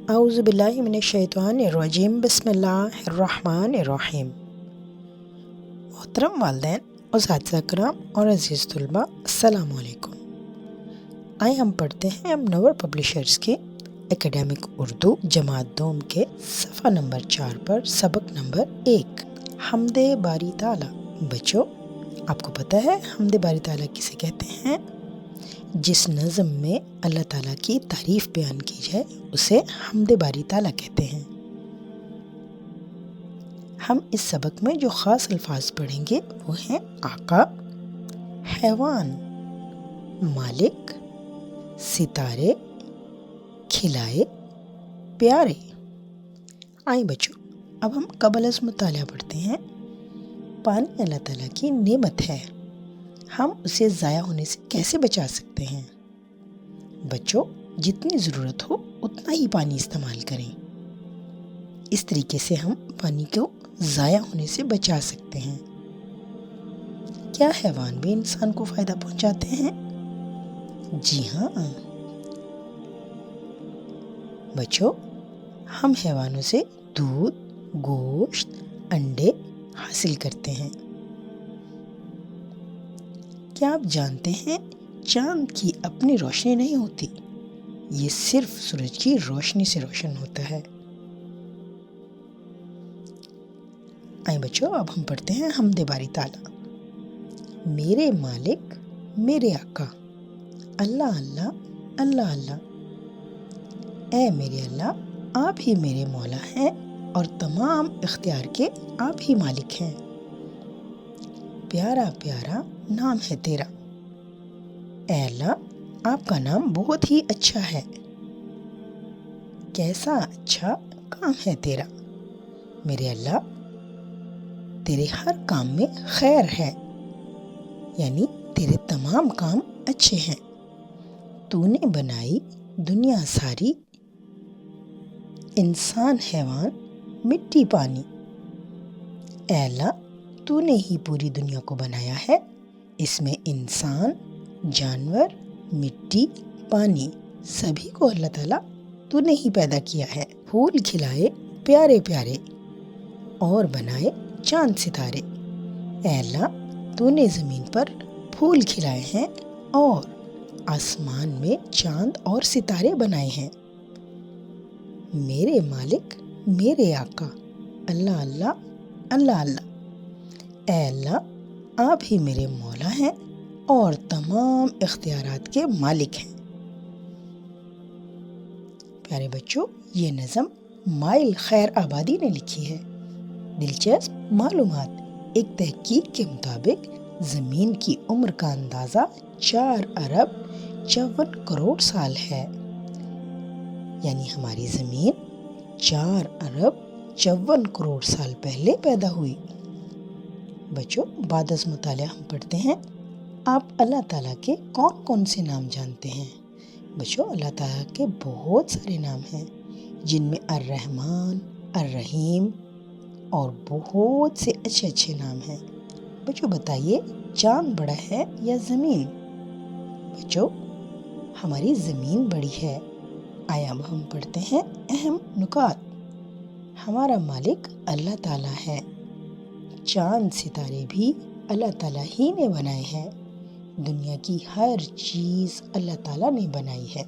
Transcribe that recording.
اعوذ باللہ من الشیطان الرجیم، بسم اللہ الرحمن الرحیم۔ محترم والدین، اساتذہ کرام اور عزیز طلباء، السلام علیکم۔ آئے ہم پڑھتے ہیں امنور پبلشرز کی اکیڈمک اردو جماعت دوم کے صفحہ نمبر 4 پر سبق نمبر 1، حمد باری تعالیٰ۔ بچوں، آپ کو پتہ ہے حمد باری تعالیٰ کسے کہتے ہیں؟ جس نظم میں اللہ تعالیٰ کی تعریف بیان کی جائے اسے حمد باری تعالیٰ کہتے ہیں۔ ہم اس سبق میں جو خاص الفاظ پڑھیں گے وہ ہیں آقا، حیوان، مالک، ستارے، کھلائے، پیارے۔ آئیں بچوں، اب ہم قبل از مطالعہ پڑھتے ہیں۔ پانی اللہ تعالیٰ کی نعمت ہے، ہم اسے ضائع ہونے سے کیسے بچا سکتے ہیں؟ بچوں، جتنی ضرورت ہو اتنا ہی پانی استعمال کریں، اس طریقے سے ہم پانی کو ضائع ہونے سے بچا سکتے ہیں۔ کیا حیوان بھی انسان کو فائدہ پہنچاتے ہیں؟ جی ہاں بچوں، ہم حیوانوں سے دودھ، گوشت، انڈے حاصل کرتے ہیں۔ کیا آپ جانتے ہیں چاند کی اپنی روشنی نہیں ہوتی، یہ صرف سورج کی روشنی سے روشن ہوتا ہے۔ آئیں بچوں، اب ہم پڑھتے ہیں حمد باری تعالیٰ۔ میرے مالک، میرے آقا، اللہ اللہ، اللہ اللہ۔ اے میرے اللہ، آپ ہی میرے مولا ہیں اور تمام اختیار کے آپ ہی مالک ہیں۔ پیارا پیارا نام ہے تیرا، اے اللہ آپ کا نام بہت ہی اچھا ہے۔ کیسا اچھا کام ہے تیرا، میرے اللہ تیرے ہر کام میں خیر ہے، یعنی تیرے تمام کام اچھے ہیں۔ تو نے بنائی دنیا ساری، انسان حیوان مٹی پانی۔ اے اللہ تو نے ہی پوری دنیا کو بنایا ہے، اس میں انسان، جانور، مٹی، پانی سبھی کو اللہ تعالیٰ تو نے ہی پیدا کیا ہے۔ پھول کھلائے پیارے پیارے اور بنائے چاند ستارے۔ اے اللہ تو نے زمین پر پھول کھلائے ہیں اور آسمان میں چاند اور ستارے بنائے ہیں۔ میرے مالک، میرے آقا، اللہ اللہ، اللہ اللہ۔ اے اللہ آپ ہی میرے مولا ہیں اور تمام اختیارات کے مالک ہیں۔ پیارے بچوں، یہ نظم مائل خیر آبادی نے لکھی ہے۔ دلچسپ معلومات، ایک تحقیق کے مطابق زمین کی عمر کا اندازہ 4 ارب 54 کروڑ سال ہے، یعنی ہماری زمین 4 ارب 54 کروڑ سال پہلے پیدا ہوئی۔ بچوں، بعد از مطالعہ ہم پڑھتے ہیں، آپ اللہ تعالیٰ کے کون کون سے نام جانتے ہیں؟ بچوں، اللہ تعالیٰ کے بہت سارے نام ہیں، جن میں الرحمن، الرحیم اور بہت سے اچھے اچھے نام ہیں۔ بچوں بتائیے، چاند بڑا ہے یا زمین؟ بچوں، ہماری زمین بڑی ہے۔ آیا اب ہم پڑھتے ہیں اہم نکات۔ ہمارا مالک اللہ تعالیٰ ہے، چاند ستارے بھی اللہ تعالیٰ ہی نے بنائے ہیں، دنیا کی ہر چیز اللہ تعالیٰ نے بنائی ہے۔